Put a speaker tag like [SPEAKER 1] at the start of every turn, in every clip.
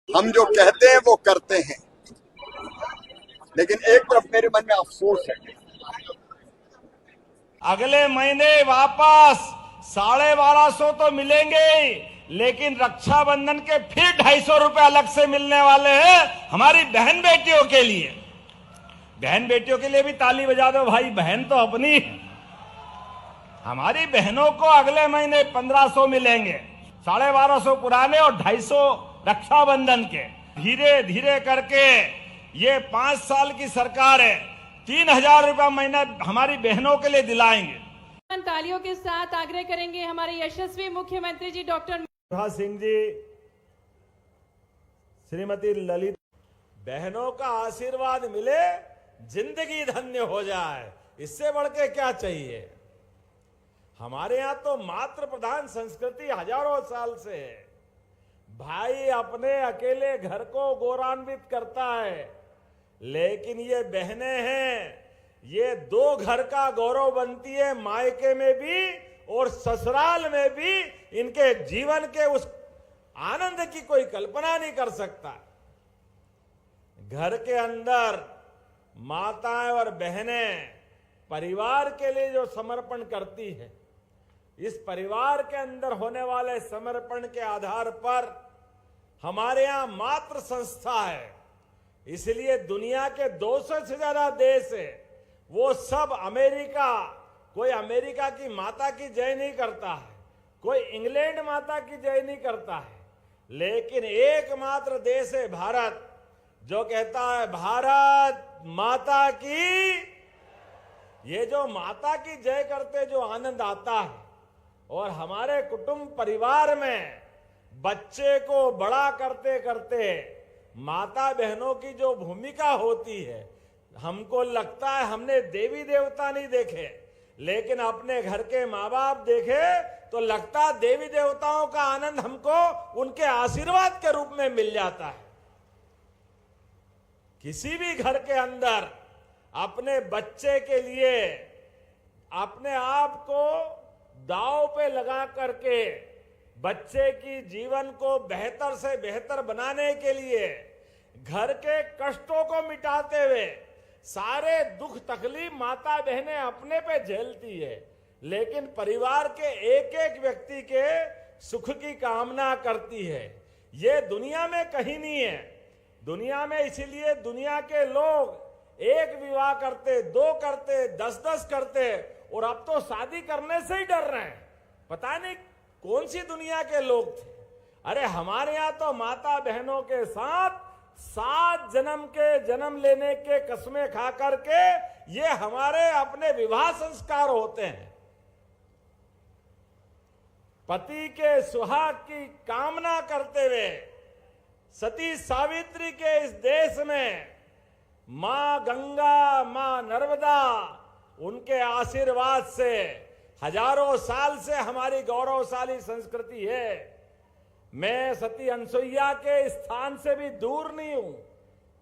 [SPEAKER 1] हम जो कहते हैं वो करते हैं, लेकिन एक तरफ मेरे मन में अफसोस है।
[SPEAKER 2] अगले महीने वापस 1250 तो मिलेंगे, लेकिन रक्षाबंधन के फिर 250 रुपए अलग से मिलने वाले हैं हमारी बहन बेटियों के लिए। बहन बेटियों के लिए भी ताली बजा दो भाई, बहन तो अपनी है। हमारी बहनों को अगले महीने 1500 मिलेंगे, 1250 पुराने और 250 रक्षाबंधन के। धीरे धीरे करके ये 5 साल की सरकार है, 3000 रुपया महीना हमारी बहनों के लिए दिलाएंगे।
[SPEAKER 3] तालियों के साथ आग्रह करेंगे हमारे यशस्वी मुख्यमंत्री जी डॉक्टर
[SPEAKER 2] मनमोहन सिंह जी, श्रीमती ललित, बहनों का आशीर्वाद मिले, जिंदगी धन्य हो जाए, इससे बढ़ के क्या चाहिए। हमारे यहां तो मातृ प्रधान संस्कृति हजारों साल से है। भाई अपने अकेले घर को गौरवान्वित करता है, लेकिन ये बहनें हैं, ये 2 घर का गौरव बनती है, मायके में भी और ससुराल में भी। इनके जीवन के उस आनंद की कोई कल्पना नहीं कर सकता। घर के अंदर माताएं और बहनें परिवार के लिए जो समर्पण करती है, इस परिवार के अंदर होने वाले समर्पण के आधार पर हमारे यहां मातृ संस्था है। इसलिए दुनिया के 200 से ज्यादा देश है, वो सब अमेरिका, कोई अमेरिका की माता की जय नहीं करता है, कोई इंग्लैंड माता की जय नहीं करता है, लेकिन एकमात्र देश है भारत, जो कहता है भारत माता की। ये जो माता की जय करते जो आनंद आता है, और हमारे कुटुंब परिवार में बच्चे को बड़ा करते करते माता बहनों की जो भूमिका होती है, हमको लगता है हमने देवी देवता नहीं देखे, लेकिन अपने घर के माँ बाप देखे तो लगता है देवी देवताओं का आनंद हमको उनके आशीर्वाद के रूप में मिल जाता है। किसी भी घर के अंदर अपने बच्चे के लिए अपने आप को दांव पे लगा करके बच्चे की जीवन को बेहतर से बेहतर बनाने के लिए घर के कष्टों को मिटाते हुए सारे दुख तकलीफ माता बहनें अपने पे झेलती है, लेकिन परिवार के एक एक व्यक्ति के सुख की कामना करती है। ये दुनिया में कहीं नहीं है। दुनिया में इसीलिए दुनिया के लोग एक विवाह करते, 2 करते, 10-10 करते, और अब तो शादी करने से ही डर रहे हैं। पता नहीं कौन सी दुनिया के लोग थे। अरे हमारे यहां तो माता बहनों के साथ 7 जन्म के जन्म लेने के कसमें खा करके ये हमारे अपने विवाह संस्कार होते हैं। पति के सुहाग की कामना करते हुए सती सावित्री के इस देश में मां गंगा, मां नर्मदा, उनके आशीर्वाद से हजारों साल से हमारी गौरवशाली संस्कृति है। मैं सती अनसुईया के स्थान से भी दूर नहीं हूं,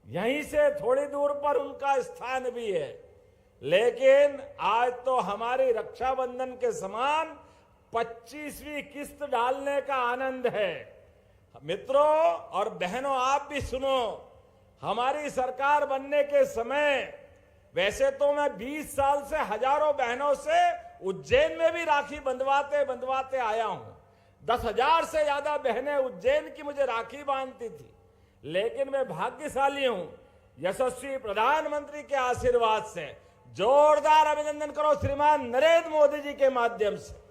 [SPEAKER 2] यहीं से थोड़ी दूर पर उनका स्थान भी है, लेकिन आज तो हमारी रक्षाबंधन के समान 25वीं किस्त डालने का आनंद है। मित्रों और बहनों, आप भी सुनो, हमारी सरकार बनने के समय वैसे तो मैं 20 साल से हजारों बहनों से उज्जैन में भी राखी बंधवाते बंधवाते आया हूं। 10,000 से ज्यादा बहनें उज्जैन की मुझे राखी बांधती थी, लेकिन मैं भाग्यशाली हूं, यशस्वी प्रधानमंत्री के आशीर्वाद से। जोरदार अभिनंदन करो श्रीमान नरेंद्र मोदी जी के माध्यम से।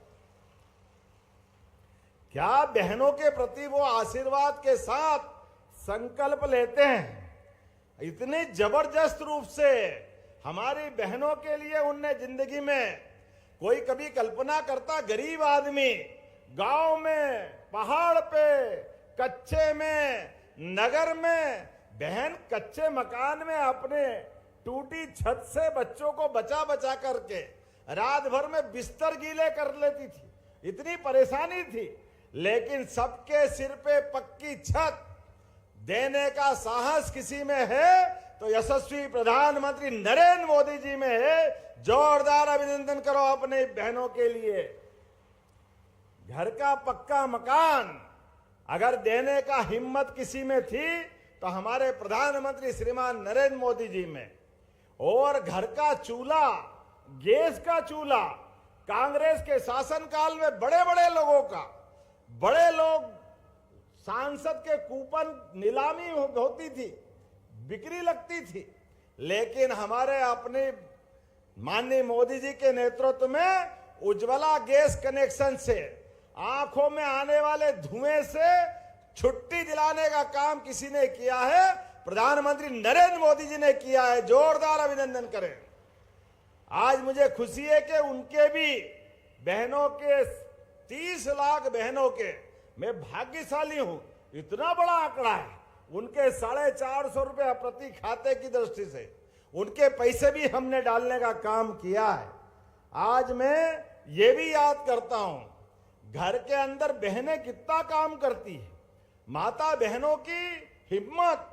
[SPEAKER 2] क्या बहनों के प्रति वो आशीर्वाद के साथ संकल्प लेते हैं। इतने जबरदस्त रूप से हमारी बहनों के लिए उनने जिंदगी में, कोई कभी कल्पना करता गरीब आदमी गांव में, पहाड़ पे, कच्चे में, नगर में, बहन कच्चे मकान में अपने टूटी छत से बच्चों को बचा बचा करके रात भर में बिस्तर गीले कर लेती थी, इतनी परेशानी थी, लेकिन सबके सिर पे पक्की छत देने का साहस किसी में है तो यशस्वी प्रधानमंत्री नरेंद्र मोदी जी में है। जोरदार अभिनंदन करो अपने बहनों के लिए। घर का पक्का मकान अगर देने का हिम्मत किसी में थी तो हमारे प्रधानमंत्री श्रीमान नरेंद्र मोदी जी में। और घर का चूल्हा, गैस का चूल्हा कांग्रेस के शासनकाल में बड़े बड़े लोगों का, बड़े लोग सांसद के कूपन नीलामी होती थी, बिक्री लगती थी, लेकिन हमारे अपने माननीय मोदी जी के नेतृत्व में उज्ज्वला गैस कनेक्शन से आंखों में आने वाले धुएं से छुट्टी दिलाने का काम किसी ने किया है, प्रधानमंत्री नरेंद्र मोदी जी ने किया है। जोरदार अभिनंदन करें। आज मुझे खुशी है कि उनके भी बहनों के 30 लाख बहनों के मैं भाग्यशाली हूं, इतना बड़ा आंकड़ा है। उनके 450 रुपए प्रति खाते की दृष्टि से उनके पैसे भी हमने डालने का काम किया है। आज मैं ये भी याद करता हूं, घर के अंदर बहनें कितना काम करती है। माता बहनों की हिम्मत